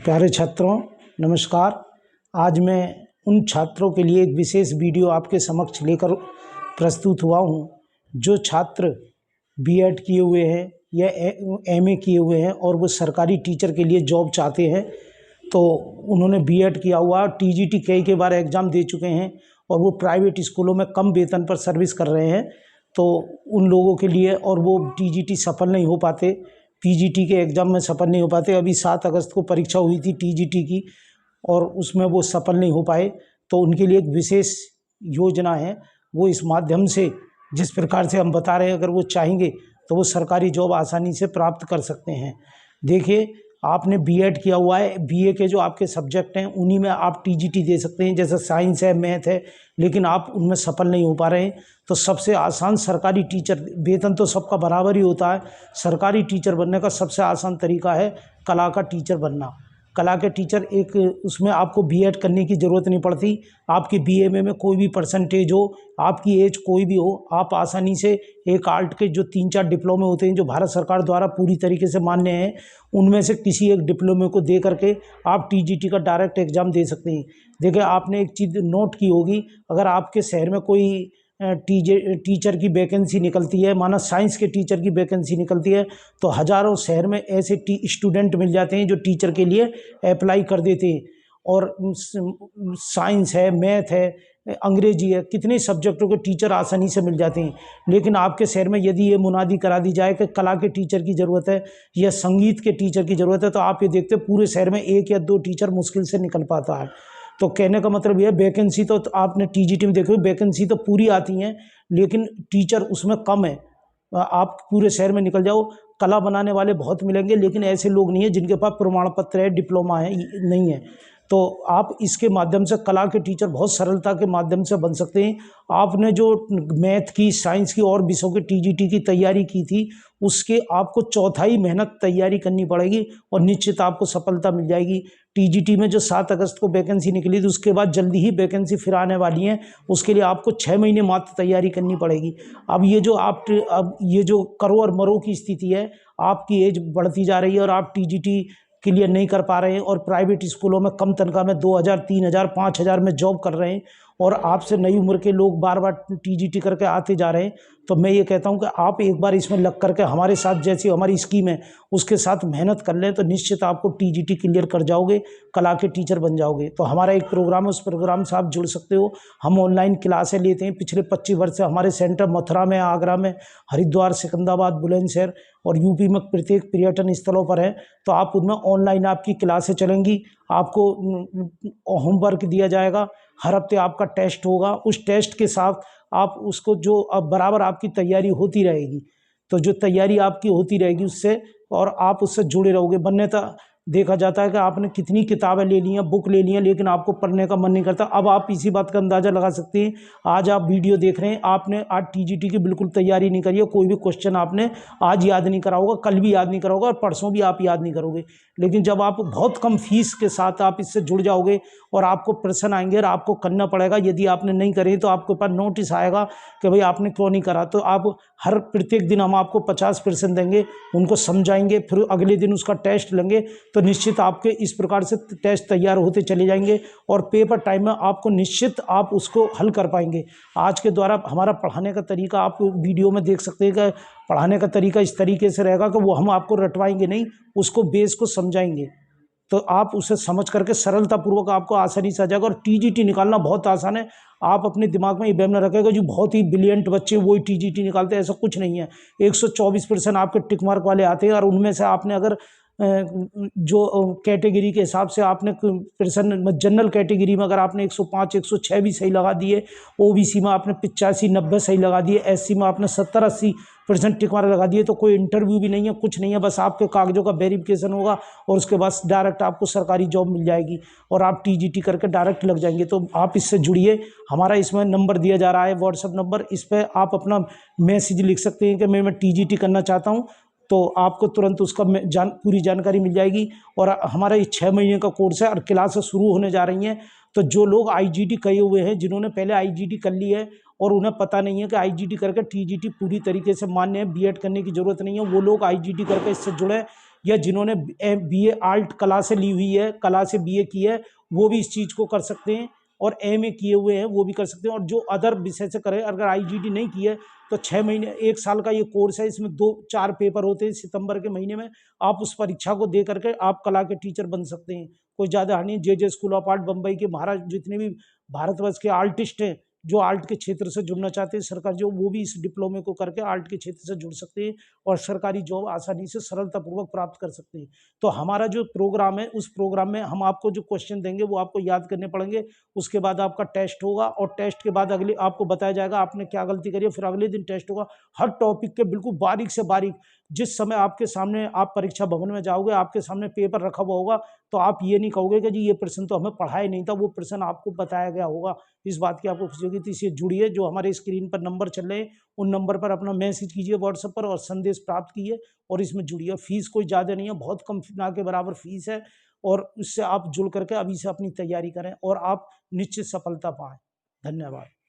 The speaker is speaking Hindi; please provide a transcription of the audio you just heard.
प्यारे छात्रों, नमस्कार। आज मैं उन छात्रों के लिए एक विशेष वीडियो आपके समक्ष लेकर प्रस्तुत हुआ हूं, जो छात्र बीएड किए हुए हैं या एमए किए हुए हैं और वो सरकारी टीचर के लिए जॉब चाहते हैं। तो उन्होंने बीएड किया हुआ, टीजीटी कई बार एग्ज़ाम दे चुके हैं और वो प्राइवेट स्कूलों में कम वेतन पर सर्विस कर रहे हैं। तो उन लोगों के लिए, और वो टीजीटी सफल नहीं हो पाते, पीजीटी के एग्ज़ाम में सफल नहीं हो पाते। अभी 7 अगस्त को परीक्षा हुई थी टीजीटी की और उसमें वो सफल नहीं हो पाए। तो उनके लिए एक विशेष योजना है। वो इस माध्यम से, जिस प्रकार से हम बता रहे हैं, अगर वो चाहेंगे तो वो सरकारी जॉब आसानी से प्राप्त कर सकते हैं। देखिए, आपने बीएड किया हुआ है, बीए के जो आपके सब्जेक्ट हैं उन्हीं में आप टीजीटी दे सकते हैं, जैसे साइंस है, मैथ है, लेकिन आप उनमें सफल नहीं हो पा रहे हैं। तो सबसे आसान सरकारी टीचर, वेतन तो सबका बराबर ही होता है, सरकारी टीचर बनने का सबसे आसान तरीका है कला का टीचर बनना। कला के टीचर, एक उसमें आपको बीएड करने की ज़रूरत नहीं पड़ती। आपकी बीएमए में कोई भी परसेंटेज हो, आपकी एज कोई भी हो, आप आसानी से एक आर्ट के जो 3-4 डिप्लोमे होते हैं जो भारत सरकार द्वारा पूरी तरीके से मान्य हैं, उनमें से किसी एक डिप्लोमे को दे करके आप टीजीटी का डायरेक्ट एग्ज़ाम दे सकते हैं। देखिए, आपने एक चीज़ नोट की होगी, अगर आपके शहर में कोई टीचर की वैकेंसी निकलती है, माना साइंस के टीचर की वैकेंसी निकलती है, तो हज़ारों शहर में ऐसे स्टूडेंट मिल जाते हैं जो टीचर के लिए अप्लाई कर देते हैं। और साइंस है, मैथ है, अंग्रेजी है, कितने सब्जेक्टों के टीचर आसानी से मिल जाते हैं। लेकिन आपके शहर में यदि ये मुनादी करा दी जाए कि कला के टीचर की ज़रूरत है या संगीत के टीचर की ज़रूरत है, तो आप ये देखते हैं पूरे शहर में 1 या 2 टीचर मुश्किल से निकल पाता है। तो कहने का मतलब यह, वैकेंसी तो आपने टीजीटी में देखो, वैकेंसी तो पूरी आती हैं, लेकिन टीचर उसमें कम है। आप पूरे शहर में निकल जाओ, कला बनाने वाले बहुत मिलेंगे, लेकिन ऐसे लोग नहीं है जिनके पास प्रमाण पत्र है, डिप्लोमा है, नहीं है। तो आप इसके माध्यम से कला के टीचर बहुत सरलता के माध्यम से बन सकते हैं। आपने जो मैथ की, साइंस की और विषयों की टीजीटी की तैयारी की थी, उसके आपको चौथाई मेहनत तैयारी करनी पड़ेगी और निश्चित आपको सफलता मिल जाएगी। टीजीटी में जो 7 अगस्त को वैकेंसी निकली थी, उसके बाद जल्दी ही वैकेंसी फिर आने वाली है। उसके लिए आपको 6 महीने मात्र तैयारी करनी पड़ेगी। अब ये जो करो और मरो की स्थिति है, आपकी एज बढ़ती जा रही है और आप टीजीटी क्लियर नहीं कर पा रहे हैं और प्राइवेट स्कूलों में कम तनख्वाह में 2000, 3000, 5000 में जॉब कर रहे हैं और आपसे नई उम्र के लोग बार बार टीजीटी करके आते जा रहे हैं। तो मैं ये कहता हूं कि आप एक बार इसमें लग करके हमारे साथ, जैसी हमारी स्कीम है उसके साथ मेहनत कर लें, तो निश्चित आपको टीजीटी क्लियर कर जाओगे, कला के टीचर बन जाओगे। तो हमारा एक प्रोग्राम है, उस प्रोग्राम से आप जुड़ सकते हो। हम ऑनलाइन क्लासें लेते हैं। पिछले 25 वर्ष से हमारे सेंटर मथुरा में, आगरा में, हरिद्वार, सिकंदराबाद, बुलंदशहर और यूपी में प्रत्येक पर्यटन स्थलों पर है। तो आप उनमें ऑनलाइन आपकी क्लासें चलेंगी। आपको होमवर्क दिया जाएगा, हर हफ्ते आपका टेस्ट होगा। उस टेस्ट के साथ आप उसको, जो अब बराबर आपकी तैयारी होती रहेगी, तो जो तैयारी आपकी होती रहेगी उससे, और आप उससे जुड़े रहोगे। वन्यता देखा जाता है कि आपने कितनी किताबें ले ली हैं, बुक ले ली हैं, लेकिन आपको पढ़ने का मन नहीं करता। अब आप इसी बात का अंदाज़ा लगा सकते हैं। आज आप वीडियो देख रहे हैं, आपने आज टीजीटी की बिल्कुल तैयारी नहीं करी है, कोई भी क्वेश्चन आपने आज याद नहीं करा होगा, कल भी याद नहीं करा होगा और परसों भी आप याद नहीं करोगे। लेकिन जब आप बहुत कम फीस के साथ आप इससे जुड़ जाओगे और आपको प्रश्न आएंगे और आपको करना पड़ेगा, यदि आपने नहीं करे तो आपके पास नोटिस आएगा कि भाई आपने क्यों नहीं करा। तो आप प्रत्येक दिन हम आपको 50% देंगे, उनको समझाएंगे, फिर अगले दिन उसका टेस्ट लेंगे। तो निश्चित आपके इस प्रकार से टेस्ट तैयार होते चले जाएंगे और पेपर टाइम में आपको निश्चित आप उसको हल कर पाएंगे। आज के द्वारा हमारा पढ़ाने का तरीका आप वीडियो में देख सकते हैं कि पढ़ाने का तरीका इस तरीके से रहेगा कि वो हम आपको रटवाएंगे नहीं, उसको बेस को समझाएंगे। तो आप उसे समझ करके सरलतापूर्वक आपको आसानी से आ जाएगा। और टीजीटी निकालना बहुत आसान है। आप अपने दिमाग में ये वहम न रखेगा जो बहुत ही ब्रिलियंट बच्चे वही टीजीटी निकालते हैं, ऐसा कुछ नहीं है। 124% आपके टिक मार्क वाले आते हैं और उनमें से आपने अगर जो कैटेगरी के हिसाब से आपने पर्सन, जनरल कैटेगरी में अगर आपने 105, 106 भी सही लगा दिए, ओबीसी में आपने 85, 90 सही लगा दिए, एससी में आपने 70, 80% टिक मार्क लगा दिए, तो कोई इंटरव्यू भी नहीं है, कुछ नहीं है। बस आपके कागजों का वेरिफिकेशन होगा और उसके बाद डायरेक्ट आपको सरकारी जॉब मिल जाएगी और आप टीजीटी करके डायरेक्ट लग जाएंगे। तो आप इससे जुड़िए। हमारा इसमें नंबर दिया जा रहा है, व्हाट्सएप नंबर, इस पर आप अपना मैसेज लिख सकते हैं कि मैं टीजीटी करना चाहता हूँ, तो आपको तुरंत उसका पूरी जानकारी मिल जाएगी। और हमारा ये 6 महीने का कोर्स है और क्लासेस शुरू होने जा रही हैं। तो जो लोग आईजीटी किए हुए हैं, जिन्होंने पहले आईजीटी कर ली है और उन्हें पता नहीं है कि आईजीटी करके टीजीटी पूरी तरीके से मान्य है, बीएड करने की ज़रूरत नहीं है, वो लोग आईजीटी करके इससे जुड़े। या जिन्होंने BA आर्ट कला से ली हुई है, कला से BA की है, वो भी इस चीज़ को कर सकते हैं। और MA किए हुए हैं वो भी कर सकते हैं। और जो अदर विषय से करें, अगर IGD नहीं की है तो 6 महीने 1 साल का ये कोर्स है, इसमें 2-4 पेपर होते हैं। सितंबर के महीने में आप उस परीक्षा को दे करके आप कला के टीचर बन सकते हैं। कोई ज़्यादा हानि। JJ school of art Bombay के महाराज जितने भी भारतवर्ष के आर्टिस्ट हैं जो आर्ट के क्षेत्र से जुड़ना चाहते हैं, सरकार जो वो भी इस डिप्लोमे को करके आर्ट के क्षेत्र से जुड़ सकते हैं और सरकारी जॉब आसानी से सरलतापूर्वक प्राप्त कर सकते हैं। तो हमारा जो प्रोग्राम है, उस प्रोग्राम में हम आपको जो क्वेश्चन देंगे वो आपको याद करने पड़ेंगे। उसके बाद आपका टेस्ट होगा और टेस्ट के बाद अगले आपको बताया जाएगा आपने क्या गलती करी है। फिर अगले दिन टेस्ट होगा। हर टॉपिक के बिल्कुल बारीक से बारीक, जिस समय आपके सामने आप परीक्षा भवन में जाओगे, आपके सामने पेपर रखा हुआ होगा, तो आप ये नहीं कहोगे कि जी ये प्रश्न तो हमें पढ़ा ही नहीं था, वो प्रश्न आपको बताया गया होगा। इस बात की आपको खुशी होगी। तो इससे जुड़िए। जो हमारे स्क्रीन पर नंबर चल रहे हैं उन नंबर पर अपना मैसेज कीजिए व्हाट्सएप पर और संदेश प्राप्त कीजिए और इसमें जुड़िए। फीस कोई ज़्यादा नहीं है, बहुत कम ना के बराबर फीस है और उससे आप जुड़ करके अभी से अपनी तैयारी करें और आप निश्चित सफलता पाएं। धन्यवाद।